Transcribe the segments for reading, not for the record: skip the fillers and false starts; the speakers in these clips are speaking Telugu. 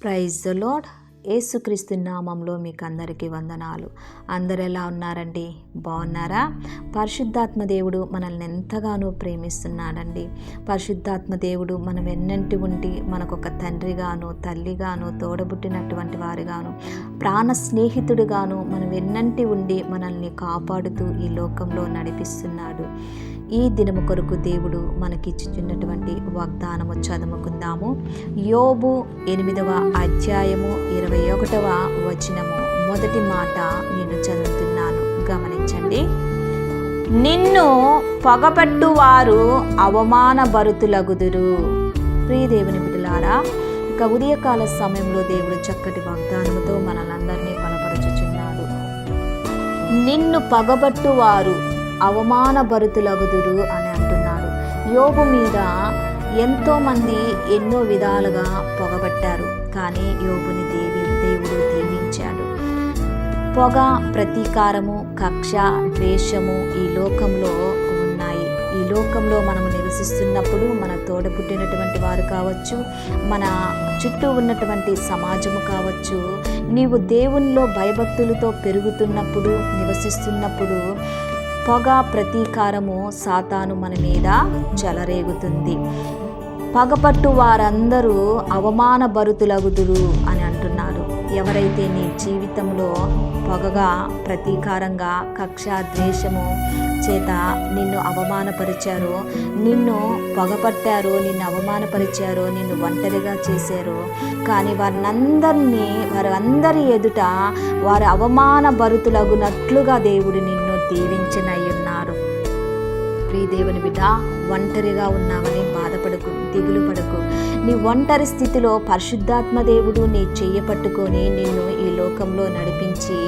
Praise the lord. యేసుక్రీస్తు నామంలో మీకు అందరికీ వందనాలు. అందరు ఎలా ఉన్నారండి? బాగున్నారా? పరిశుద్ధాత్మ దేవుడు మనల్ని ఎంతగానో ప్రేమిస్తున్నాడండి. పరిశుద్ధాత్మ దేవుడు మనం ఎన్నంటి ఉండి మనకొక తండ్రిగాను, తల్లిగాను, తోడబుట్టినటువంటి వారిగాను, ప్రాణ స్నేహితుడిగాను మనం ఎన్నంటి ఉండి మనల్ని కాపాడుతూ ఈ లోకంలో నడిపిస్తున్నాడు. ఈ దినము కొరకు దేవుడు మనకిచ్చుచున్నటువంటి వాగ్దానము చదువుకుందాము. యోబు 8వ అధ్యాయము 21వ వచనము మొదటి మాట నేను చదువుతున్నాను, గమనించండి. నిన్ను పగపట్టువారు అవమానభరితులగుదురు. ప్రియ దేవుని బిడ్డలారా, ఇక ఉదయకాల సమయంలో దేవుడు చక్కటి వాగ్దానముతో మనలందరినీ బలపరచుచున్నాడు. నిన్ను పగబట్టువారు అవమానభరితులగుదురు అని అంటున్నాడు. యోబు మీద ఎంతోమంది ఎన్నో విధాలుగా పొగబట్టారు, కానీ యోబుని దేవుడు దీవించాడు. పొగ, ప్రతీకారము, కక్ష, ద్వేషము ఈ లోకంలో ఉన్నాయి. ఈ లోకంలో మనము నివసిస్తున్నప్పుడు మన తోడబుట్టినటువంటి వారు కావచ్చు, మన చుట్టూ ఉన్నటువంటి సమాజము కావచ్చు, నీవు దేవునిలో భయభక్తులతో పెరుగుతున్నప్పుడు, నివసిస్తున్నప్పుడు పొగ, ప్రతీకారము, సాతాను మన మీద చెలరేగుతుంది. పగపట్టు వారందరూ అవమానభరితులగుదురు అని అంటున్నారు. ఎవరైతే నీ జీవితంలో పొగగా, ప్రతీకారంగా, కక్ష, ద్వేషము చేత నిన్ను అవమానపరిచారో, నిన్ను పొగపట్టారో, నిన్ను అవమానపరిచారో, నిన్ను ఒంటరిగా చేశారో, కానీ వారందరి ఎదుట వారు అవమానభరితులగునట్లుగా దేవుడు నిన్ను దీవించనయ్యున్నారు. ప్రియ దేవుని బిడ్డ, ఒంటరిగా ఉన్నావని బాధపడకు, దిగులు పడకు. నీ ఒంటరి స్థితిలో పరిశుద్ధాత్మ దేవుడు నీ చెయ్యి పట్టుకొని నిన్ను ఈ లోకంలో నడిపించి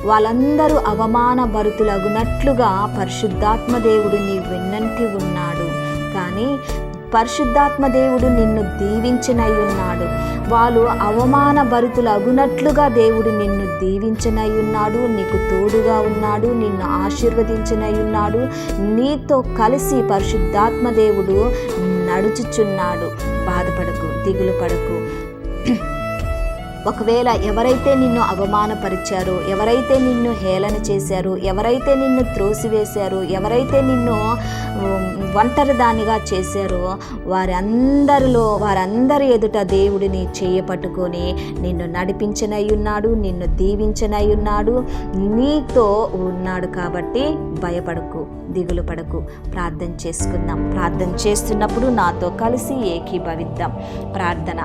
వాళ్ళందరూ అవమానభరితులగునట్లుగా పరిశుద్ధాత్మ దేవుడు నీ వెన్నంటి ఉన్నాడు. కానీ పరిశుద్ధాత్మ దేవుడు నిన్ను దీవించనై ఉన్నాడు. వాళ్ళు అవమానభరితులగునట్లుగా దేవుడు నిన్ను దీవించనై ఉన్నాడు, నీకు తోడుగా ఉన్నాడు, నిన్ను ఆశీర్వదించనై ఉన్నాడు, నీతో కలిసి పరిశుద్ధాత్మ దేవుడు నడుచుచున్నాడు. బాధపడకు, దిగులు పడకు. ఒకవేళ ఎవరైతే నిన్ను అవమానపరిచారో, ఎవరైతే నిన్ను హేళన చేశారో, ఎవరైతే నిన్ను త్రోసివేశారో, ఎవరైతే నిన్ను ఒంటరిదానిగా చేశారో, వారందరి ఎదుట దేవుడిని చేయపట్టుకొని నిన్ను నడిపించనై ఉన్నాడు, నిన్ను దీవించనై ఉన్నాడు, నీతో ఉన్నాడు. కాబట్టి భయపడకు, దిగులు పడకు. ప్రార్థన చేసుకుందాం. ప్రార్థన చేస్తున్నప్పుడు నాతో కలిసి ఏకీభవిద్దాం. ప్రార్థన.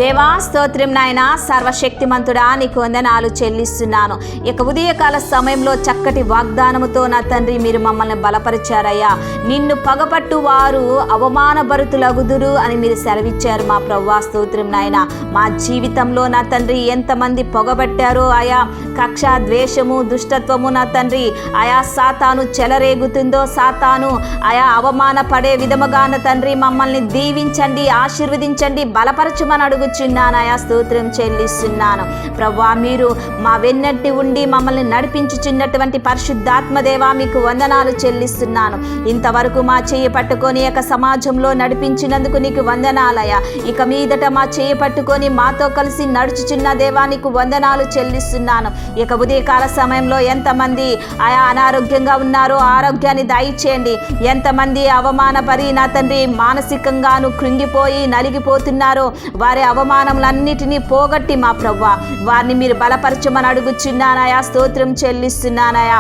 దేవా, స్తోత్రం నాయన, సర్వశక్తిమంతుడా, నీకు వందనాలు చెల్లిస్తున్నాను. ఇక ఉదయకాల సమయంలో చక్కటి వాగ్దానముతో నా తండ్రి మీరు మమ్మల్ని బలపరిచారయ్యా. నిన్ను పగపట్టు వారు అవమానభరితులగుదురు అని మీరు సెలవిచ్చారు మా ప్రభువా. స్తోత్రం నాయన. మా జీవితంలో నా తండ్రి ఎంతమంది పొగబట్టారో ఆయా కక్ష, ద్వేషము, దుష్టత్వము నా తండ్రి ఆయా సాతాను చెలరేగుతుందో, సాతాను ఆయా అవమాన పడే విధముగా నా తండ్రి మమ్మల్ని దీవించండి, ఆశీర్వదించండి, బలపరచుమని అడుగుచున్నానయా. స్తోత్రం చెల్లిస్తున్నాను ప్రభువా. మీరు మా వెన్నట్టి ఉండి మమ్మల్ని నడిపించుచున్నటువంటి పరిశుద్ధాత్మదేవా, మీకు వందనాలు చెల్లిస్తున్నాను. ఇంతవరకు మా చేయి పట్టుకొని ఇక సమాజంలో నడిపించినందుకు నీకు వందనాలయ్యా. ఇక మీదట మా చేయి పట్టుకొని మాతో కలిసి నడుచుచున్న దేవా, నీకు వందనాలు చెల్లిస్తున్నాను. ఇక ఉదయకాల సమయంలో ఎంతమంది ఆయా అనారోగ్యంగా ఉన్నారో ఆరోగ్యాన్ని దయచేయండి. ఎంతమంది అవమానపరి నా తండ్రి మానసికంగాను కృంగిపోయి నలిగిపోతున్నారో వారి అవమానములన్నిటినీ పోగొట్టి మా ప్రభువా వారిని మీరు బలపరచమని అడుగుచున్నానయా. స్తోత్రం చెల్లిస్తున్నానయా.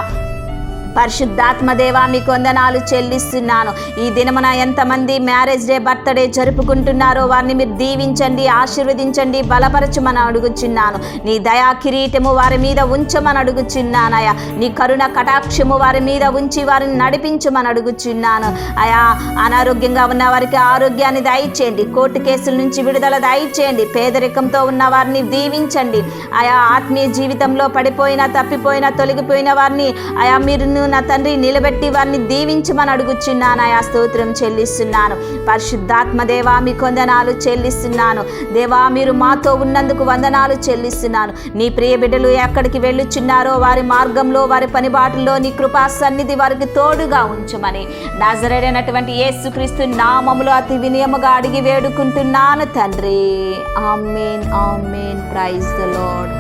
పరిశుద్ధాత్మదేవా, మీకు వందనాలు చెల్లిస్తున్నాను. ఈ దినమున ఎంతమంది మ్యారేజ్ డే, బర్త్డే జరుపుకుంటున్నారో వారిని మీరు దీవించండి, ఆశీర్వదించండి, బలపరచమని అడుగుచున్నాను. నీ దయా కిరీటము వారి మీద ఉంచమని అడుగుచున్నానయా. నీ కరుణ కటాక్షము వారి మీద ఉంచి వారిని నడిపించమని అడుగుచున్నాను అయా. అనారోగ్యంగా ఉన్న వారికి ఆరోగ్యాన్ని దయచేయండి, కోర్టు కేసుల నుంచి విడుదల దయచేయండి, పేదరికంతో ఉన్న వారిని దీవించండి అయా. ఆత్మీయ జీవితంలో పడిపోయిన, తప్పిపోయిన, తొలగిపోయిన వారిని అయా మీరు బిడ్డలను నా తండ్రి నిలబెట్టి వారిని దీవించమని అడుగుచున్నాను. ఆయా స్తోత్రం చెల్లిస్తున్నాను. పరిశుద్ధాత్మ దేవా మీకు వందనాలు చెల్లిస్తున్నాను. దేవా మీరు మాతో ఉన్నందుకు వందనాలు చెల్లిస్తున్నాను. నీ ప్రియ బిడ్డలు ఎక్కడికి వెళ్ళుచున్నారో వారి మార్గంలో వారి పనిబాటుల్లో నీ కృపా సన్నిధి వారికి తోడుగా ఉంచమని నజరేయుడైనటువంటి యేసుక్రీస్తు నామములో అతి వినయముగా అడిగి వేడుకుంటున్నాను తండ్రి. Amen amen. Praise the lord.